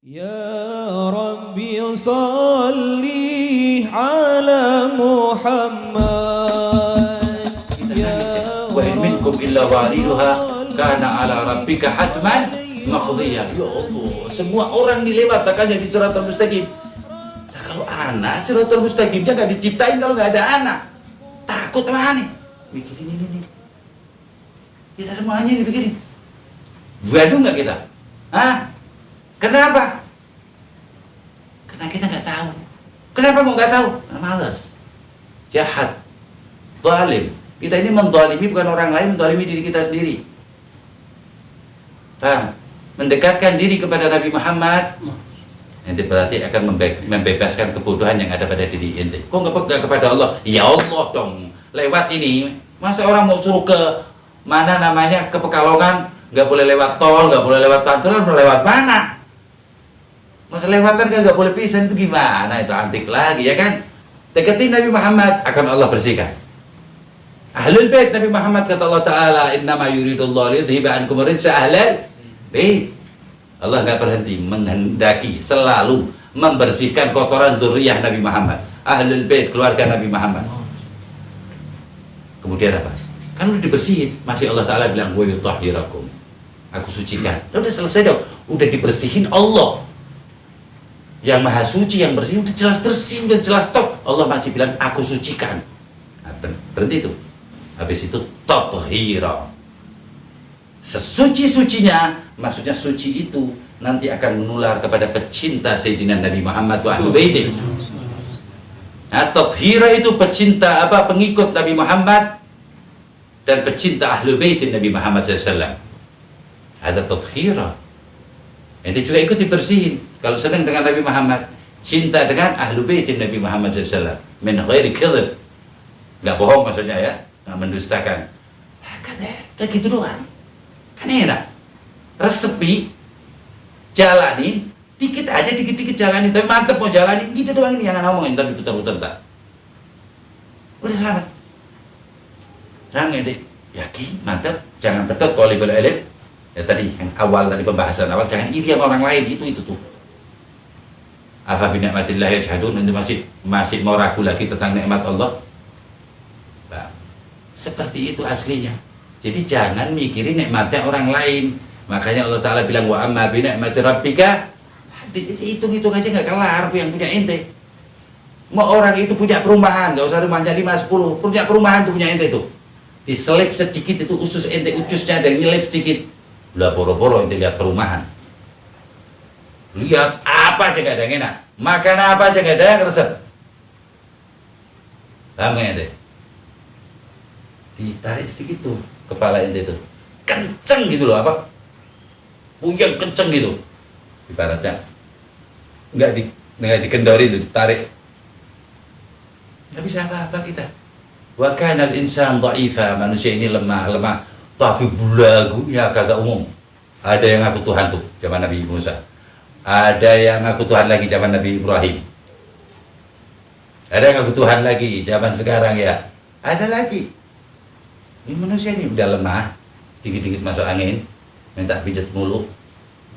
Ya Rabbi salli ala Muhammad. Wa in minkum illa wariduha kana ala rabbika hatman maqdiyah. Ya Allah, semua orang dilewatakannya di siratal mustaqim. Nah, kalau anak siratal mustaqimnya nggak diciptain kalau nggak ada anak. Takut sama aneh. Mikirin ini. Kita semuanya dipikirin. Gaduh nggak kita? Hah? Kenapa? Karena kita nggak tahu. Kenapa kok nggak tahu? Karena malas, jahat, zalim. Kita ini menzalimi bukan orang lain, menzalimi diri kita sendiri. Paham? Mendekatkan diri kepada Nabi Muhammad, nanti berarti akan membebaskan kebodohan yang ada pada diri ente. Kok nggak pegang kepada Allah? Ya Allah dong. Lewat ini, masa orang mau suruh ke mana namanya, ke Pekalongan, nggak boleh lewat tol, nggak boleh lewat Pantulan, mau lewat mana? Masa lewatan kan nggak boleh pisan, itu gimana? Itu antik lagi ya kan? Deketin Nabi Muhammad, akan Allah bersihkan. Ahlul Bait Nabi Muhammad, kata Allah Ta'ala, innama yuridullahu liyudhiba ankum rijsa ahlal bait. Allah nggak berhenti menghendaki selalu membersihkan kotoran dzurriyyah Nabi Muhammad, Ahlul Bait, keluarga Nabi Muhammad. Kemudian apa? Kan udah dibersihin, masih Allah Ta'ala bilang wa yutahhirakum, aku sucikan. Udah selesai dong, udah dibersihin Allah yang maha suci, yang bersih, udah jelas bersih, udah jelas top. Allah masih bilang aku sucikan. Nah, berhenti itu. Habis itu tathhira, sesuci-sucinya, maksudnya suci itu nanti akan menular kepada pecinta Sayyidina Nabi Muhammad wa ahlu baitih. Nah, tathhira itu pecinta apa, pengikut Nabi Muhammad dan pecinta ahlu baitin Nabi Muhammad SAW. Ada tathhira. Ente juga ikut dibersihin. Kalau senang dengan Nabi Muhammad, cinta dengan ahlu baitin Nabi Muhammad SAW, min ghairi kadhib, nggak bohong maksudnya ya, nggak mendustakan. Kayak gitu doang. Kan enak. Resepi, jalanin, dikit aja, dikit-dikit jalanin, tapi mantep mau jalanin, gitu doang ini yang ngomongin, ntar diputar-putar tak. Udah selamat. Jangan deh, yakin, mantep, jangan betul thalibul ilm. Ya tadi yang awal, tadi pembahasan awal, jangan iri sama orang lain, itu tuh. Afa bi ni'matillah yajhadun, nanti masih mau ragu lagi tentang nikmat Allah. Nah, seperti itu aslinya. Jadi jangan mikirin nikmatnya orang lain. Makanya Allah Ta'ala bilang wa amma bi ni'mati rabbika, hitung-hitung aja nggak kelar yang punya ente. Mau orang itu punya perumahan, nggak usah rumahnya 5-10, punya perumahan tuh punya ente itu. Diselip sedikit itu usus ente, ucusnya ada yang nyelip sedikit. Udah boro-boro ente lihat perumahan. Lihat apa aja gak ada yang enak, makan apa aja gak ada yang resep. Paham gak ente? Ditarik sedikit tuh kepala ente tuh, kenceng gitu loh, apa? Puyeng kenceng gitu. Ibaratnya nggak dikendori tuh, ditarik. Nggak bisa apa-apa kita. Wa kana al-insan dha'ifa, manusia ini lemah, tapi belagunya kagak umum. Ada yang ngaku Tuhan tuh zaman Nabi Musa. Ada yang ngaku Tuhan lagi zaman Nabi Ibrahim. Ada yang ngaku Tuhan lagi zaman sekarang ya. Ada lagi. Ini manusia ini udah lemah, dikit-dikit masuk angin, minta pijat mulu.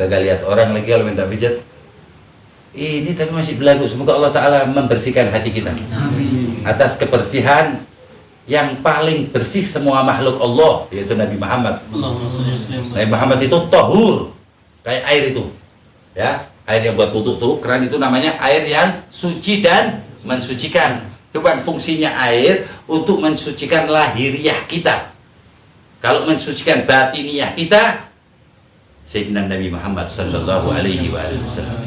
Gak lihat orang lagi kalau minta pijat. Ini tapi masih belagu. Semoga Allah Ta'ala membersihkan hati kita. Amin. Atas kebersihan yang paling bersih semua makhluk Allah, yaitu Nabi Muhammad. Nabi Muhammad itu tahur, kayak air itu. Ya, air yang buat wudu tuh, keran itu namanya air yang suci dan mensucikan. Itu kan fungsinya air untuk mensucikan lahiriah kita. Kalau mensucikan batiniah kita, Sayyidina Nabi Muhammad sallallahu alaihi wasallam.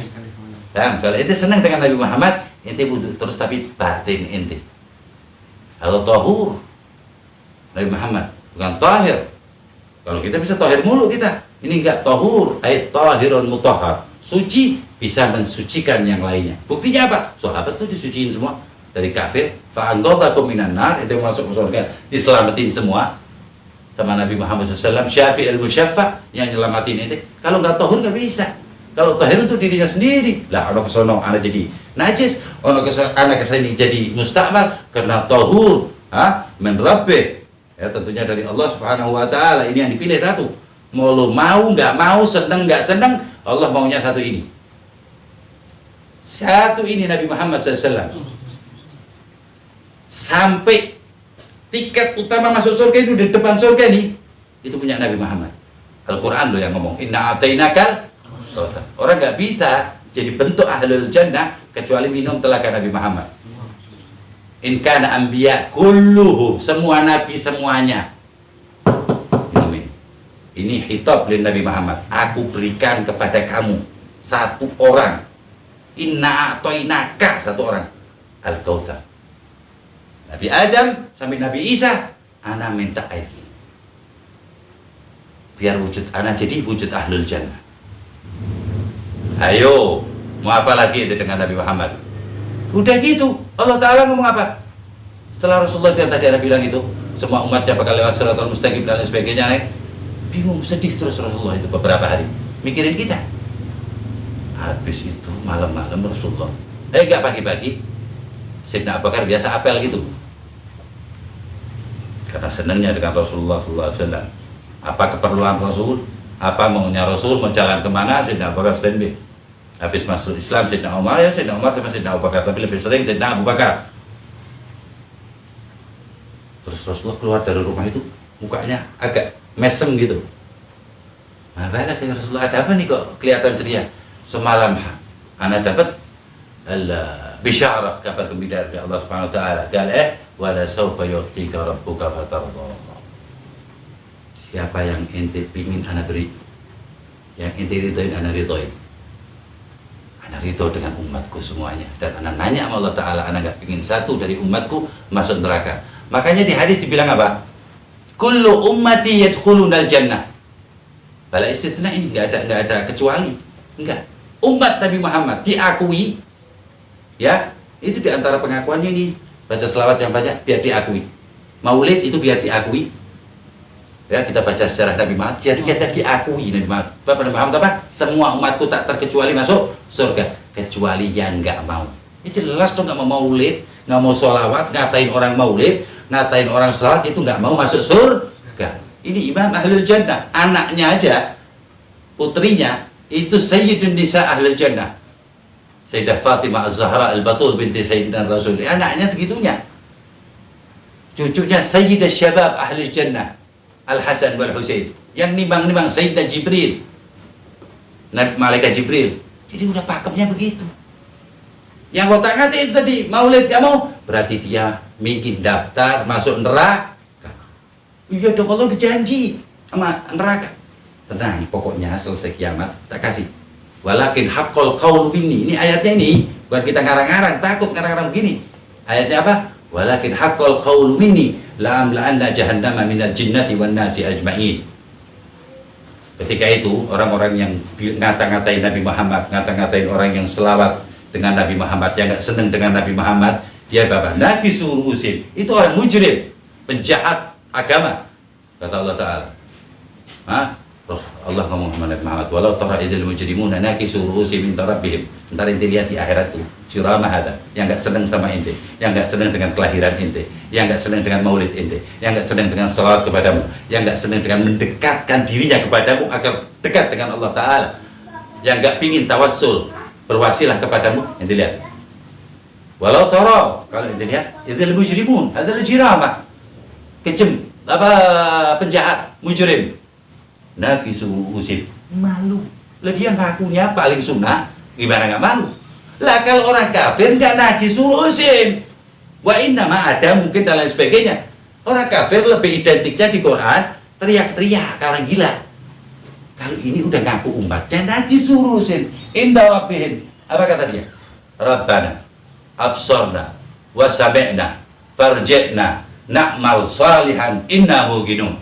Dan kalau ente senang dengan Nabi Muhammad, ente wudu terus tapi batin ente. Atau tahur, Nabi Muhammad bukan tahir. Kalau kita bisa tahir mulu kita, ini enggak tahur, ayat tahirun mutahhar, suci bisa mensucikan yang lainnya. Buktinya apa? Sahabat tuh disuciin semua dari kafir. Fa anqadhakum minan nar, itu masuk ke surga, diselamatin semua sama Nabi Muhammad SAW. Syafi'il musyaffa, yang nyelamatin itu. Kalau enggak tahur enggak bisa. Kalau tahir itu dirinya sendiri. Lah ana kesono ana jadi najis, ana kesini jadi mustakmal karena tahur, min rabbih. Ya tentunya dari Allah Subhanahu wa taala. Ini yang dipilih satu. Mau lu mau nggak mau, seneng nggak seneng, Allah maunya satu ini. Satu ini Nabi Muhammad SAW. Sampai tiket utama masuk surga itu di depan surga nih, itu punya Nabi Muhammad. Al-Quran loh yang ngomong, inna atainakal kautsar. Orang nggak bisa jadi bentuk ahlul jannah kecuali minum telaga Nabi Muhammad. In kana anbiya kulluhum, semua nabi semuanya. Ini khitab lin Nabi Muhammad. Aku berikan kepada kamu satu orang. Inna a'tainaka, satu orang. Al-Kautsar. Nabi Adam sampai Nabi Isa, ana minta air. Biar wujud ana jadi wujud ahlul jannah. Ayo, mau apa lagi itu dengan Nabi Muhammad? Udah gitu. Allah Ta'ala ngomong apa? Setelah Rasulullah yang tadi ada bilang itu, semua umatnya bakal lewat siratal mustaqim dan lain sebagainya, bingung, sedih terus Rasulullah itu beberapa hari mikirin kita. Habis itu malam-malam Rasulullah enggak pagi-pagi, Sayyidina Abu Bakar biasa apel gitu karena senangnya dengan Rasulullah SAW. Apa keperluan Rasul, apa maunya Rasul, mau jalan kemana, Sayyidina Abu Bakar standby. Habis masuk Islam Sayyidina Umar, ya Sayyidina Umar sama Sayyidina Abu Bakar, tapi lebih sering Sayyidina Abu Bakar. Terus Rasulullah keluar dari rumah itu mukanya agak mesem gitu. Nah, balik ke Rasulullah, ada apa nih kok kelihatan ceria? Semalam ana dapat bisyarah, kabar gembira dari Allah Subhanahu wa taala. Wala sawfa yu'tika rabbuka fatarda. Siapa yang ente pingin ana beri, yang ente ridhoin ana ridhoin. Ana ridho dengan umatku semuanya, dan ana nanya sama Allah taala, ana enggak pingin satu dari umatku masuk neraka. Makanya di hadis dibilang apa? Kullu ummati yadkhulunal jannah. Bala istisna ini enggak ada kecuali. Enggak. Umat Nabi Muhammad diakui, ya, itu di antara pengakuannya ini, baca selawat yang banyak biar diakui. Maulid itu biar diakui. Ya, kita baca sejarah Nabi Muhammad, jadi kita diakui Nabi Muhammad. Bapak Nabi Muhammad apa? Semua umatku tak terkecuali masuk surga, kecuali yang enggak mau. Ini jelas tuh enggak mau maulid, enggak mau sholawat, ngatain orang maulid, ngatain orang sholawat, itu enggak mau masuk surga. Ini Imam Ahlul Jannah, anaknya aja, putrinya itu Sayyidun Nisa Ahlul Jannah, Sayyidah Fatimah Az-Zahra Al-Batul binti Sayyidina Rasul. Anaknya segitunya. Cucunya Sayyidah Syabab Ahlul Jannah, Al-Hasan wal Husain, yang nimbang-nimbang Sayyidina Jibril, Malaikat Jibril. Jadi udah pakemnya begitu. Yang kau tak ngerti itu tadi, maulid kamu, berarti dia bikin daftar masuk neraka. Iya dong, Allah berjanji sama neraka. Tenang, pokoknya selesai kiamat tak kasih. Walakin haqqal qawlu minni. Ini ayatnya ini, bukan kita ngarang-ngarang, takut ngarang-ngarang begini. Ayatnya apa? Walakin haqqal qawlu minni la amla'anna jahannama minal jinnati wan nasi ajma'in. Ketika itu orang-orang yang ngata-ngatain Nabi Muhammad, ngata-ngatain orang yang selawat dengan Nabi Muhammad, yang enggak senang dengan Nabi Muhammad, dia bapak lagi suruh usim. Itu orang mujrim, penjahat agama, kata Allah Ta'ala. Allah ngomong sama Nabi Muhammad, walau tara idil mujrimuna nakisu ru'usihim min rabbihim. Ntar ente lihat di akhirat tuh, Jurama ada yang enggak senang sama ente, yang enggak senang dengan kelahiran ente, yang enggak senang dengan maulid ente, yang enggak senang dengan salawat kepadamu, yang enggak senang dengan mendekatkan dirinya kepadamu agar dekat dengan Allah Ta'ala, yang enggak pingin tawassul, berwasilah kepadamu. Ente lihat, walau tara, kalau ente lihat idil mujrimun adalah jirama, kejem, penjahat, mujrim, nakisu usim, malu. Lah dia ngakunya paling sunnah, gimana nggak malu? Lah kalau orang kafir nggak nakisu usim, wa inna ma ada mungkin dan lain sebagainya. Orang kafir lebih identiknya di Quran teriak-teriak, orang gila. Kalau ini udah ngaku umatnya nakisu usim, inda rabbihim. Apa kata dia? Rabbana absorna wa sami'na farji'na na'mal salihan inna muqinun.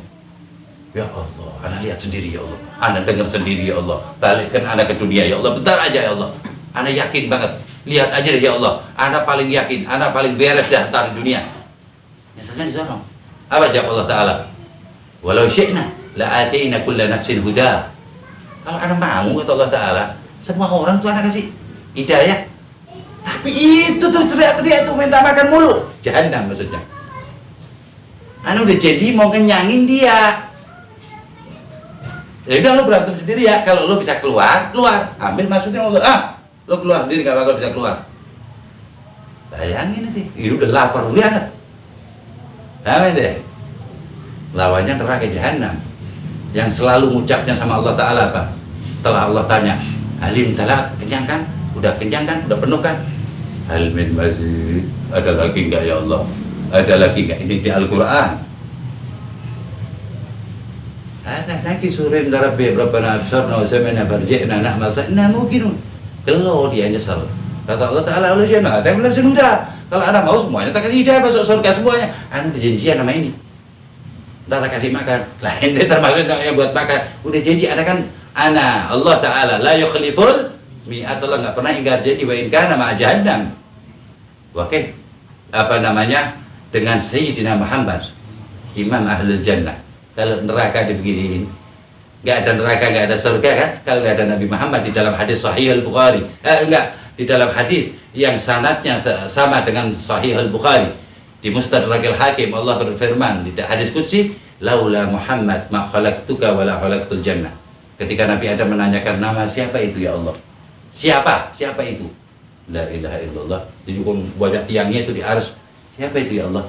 Ya Allah, ana lihat sendiri ya Allah, ana dengar sendiri ya Allah, balikkan ana ke dunia ya Allah, bentar aja ya Allah, ana yakin banget, lihat aja deh ya Allah, ana paling yakin, ana paling beres dah antar di dunia. Ya salah disorong. Apa jawab Allah Ta'ala? Walau syi'na la'atina kulla nafsin huda. Kalau ana mau, kata Allah Ta'ala, semua orang tuh ana kasih hidayah. Tapi itu tuh teriak-teriak tuh minta makan mulu, jahannam maksudnya. Ana udah jadi mau kenyangin dia. Ya udah lo berantem sendiri ya. Kalau lo bisa keluar, ambil masukin Allah. Lo keluar sendiri gak bakal bisa keluar. Bayangin nanti, ini udah lapar banget. Amin deh. Lawannya neraka jahanam. Yang selalu ngucapnya sama Allah Ta'ala apa? Setelah Allah tanya, Halim talab, kenyang kan? Udah kenyang kan? Udah penuh kan? Hal min mazid, ada lagi enggak ya Allah? Ada lagi enggak? Ini di Al-Quran. Ada lagi surah Rabbi Rabbana absarna wa sami'na farji'na na'mal sa'na mungkinun. Kalau dia nyesal, kata Allah Ta'ala Allah jannah, tapi belum sudah. Kalau anda mau semuanya, tak kasih hidayah masuk surga semuanya. Anda janjian nama ini. Tak kasih makan. Lah ente termasuk yang buat makan. Udah janji ada kan ana Allah Ta'ala la yukhliful mi'at. Allah enggak pernah ingkar janji wa in kana ma'a jahannam. Oke. Apa namanya? Dengan Sayyidina Muhammad Imam Ahlul Jannah. Kalau neraka dibeginiin, enggak ada neraka, enggak ada surga kan? Kalau enggak ada Nabi Muhammad di dalam hadis Sahih Al-Bukhari. Enggak, di dalam hadis yang sanadnya sama dengan Sahih Al-Bukhari. Di Mustadrakil Hakim Allah berfirman di hadis qudsi, laula Muhammad ma khalaqtuka wala khalaqtul jannah. Ketika Nabi Adam menanyakan nama siapa itu ya Allah? Siapa? Siapa itu? La ilaha illallah. Itu banyak tiangnya itu di arsy. Siapa itu ya Allah?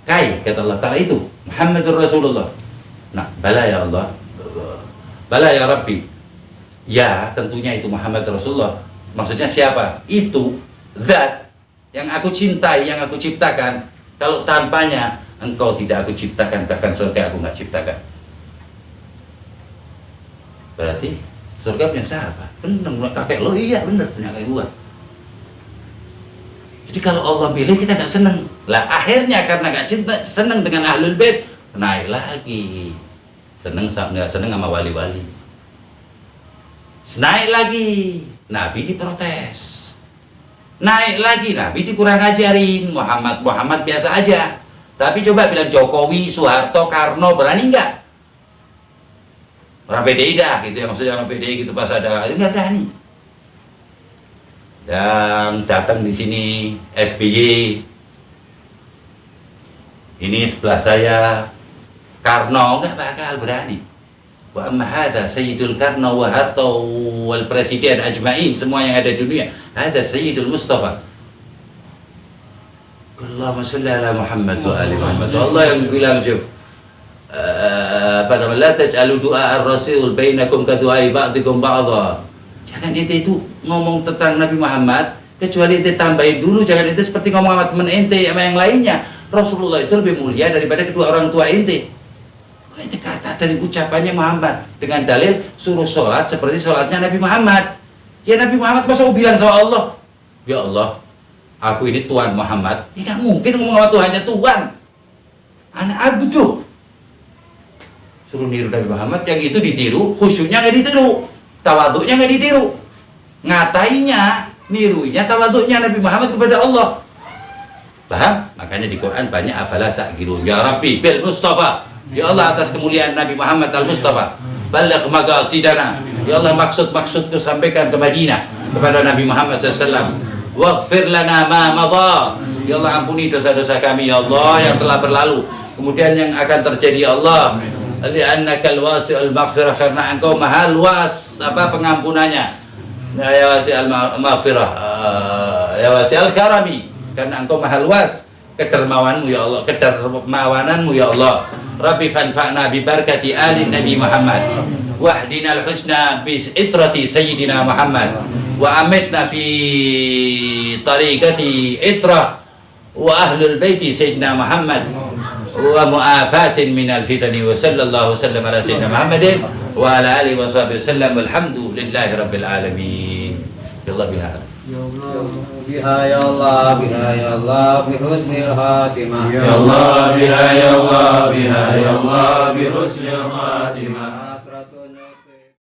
Kai kata Allah Ta'ala itu Muhammadur Rasulullah. Nah, bala ya Allah. Bala ya Rabbi. Ya, tentunya itu Muhammad Rasulullah. Maksudnya siapa? Itu zat yang aku cintai, yang aku ciptakan. Kalau tanpanya engkau tidak aku ciptakan, bahkan surga aku nggak ciptakan. Berarti surga punya siapa? Bener, kakek lo, iya bener, punya kakek gua. Jadi kalau Allah pilih kita nggak seneng. Lah akhirnya karena nggak cinta, seneng dengan Ahlul Bait, naik lagi. Seneng nggak seneng sama wali-wali. Naik lagi, Nabi diprotes. Naik lagi, Nabi dikurang ajarin. Muhammad biasa aja. Tapi coba bilang Jokowi, Soeharto, Karno, berani nggak? Orang PDI dah, gitu ya, maksudnya orang PDI gitu pas ada, nggak berani. Dan datang di sini SBY. Ini sebelah saya Karno, nggak bakal berani. Wa amma hadha Sayyidul Karno wa Harto wal Presiden ajma'in, semua yang ada di dunia. Hadha Sayyidul Mustafa. Allahumma sholli ala Muhammad wa ali Muhammad. Allah yang bilang apa namanya, la taj'alu du'a ar-rasul bainakum ka du'ai ba'dikum ba'dha. Jangan itu ngomong tentang Nabi Muhammad kecuali ente tambahin dulu, jangan ente seperti ngomong sama teman ente sama yang lainnya. Rasulullah itu lebih mulia daripada kedua orang tua ente. Ini kata dari ucapannya Muhammad dengan dalil suruh sholat seperti sholatnya Nabi Muhammad. Ya Nabi Muhammad masa bilang sama Allah, ya Allah, aku ini Tuhan Muhammad. Ya gak mungkin ngomong sama Tuhannya Tuhan. Anak abdu. Suruh niru Nabi Muhammad, yang itu ditiru, khusyuknya gak ditiru, tawaduknya gak ditiru. Ngatainya, nirunya, tawaduknya Nabi Muhammad kepada Allah. Paham? Makanya di Quran banyak afala ta'qilun. Ya Rabbi bil Mustafa. Ya Allah, atas kemuliaan Nabi Muhammad al-Mustafa, balagh maqasidana. Ya Allah, maksud-maksudku sampaikan ke Madinah kepada Nabi Muhammad SAW. Waghfir lana ma madha. Ya Allah, ampuni dosa-dosa kami ya Allah yang telah berlalu, kemudian yang akan terjadi ya Allah. Li'annakal wasi'ul maghfirah, karena engkau maha luas apa pengampunannya. Ya wasi'al maghfirah, ya wasi'al karami, karena engkau maha luas kedermawanmu ya Allah, kedermawananmu ya Allah. Rabbi fanfa'na bi barakati ali Nabi Muhammad wahdina al-husna bi itrati Sayyidina Muhammad wa amitna fi tariqati itra wa ahlul baiti Sayyidina Muhammad wa mu'afatin minal fitani. Wa sallallahu sallam ala Sayyidina Muhammadin wa ala alihi wa sahbihi sallam, walhamdulillahi rabbil alamin. Yallah biha biha ya Allah, biha ya Allah, bi husnil khatimah. Ya Allah biha ya Allah, biha ya Allah, bi husnil khatimah.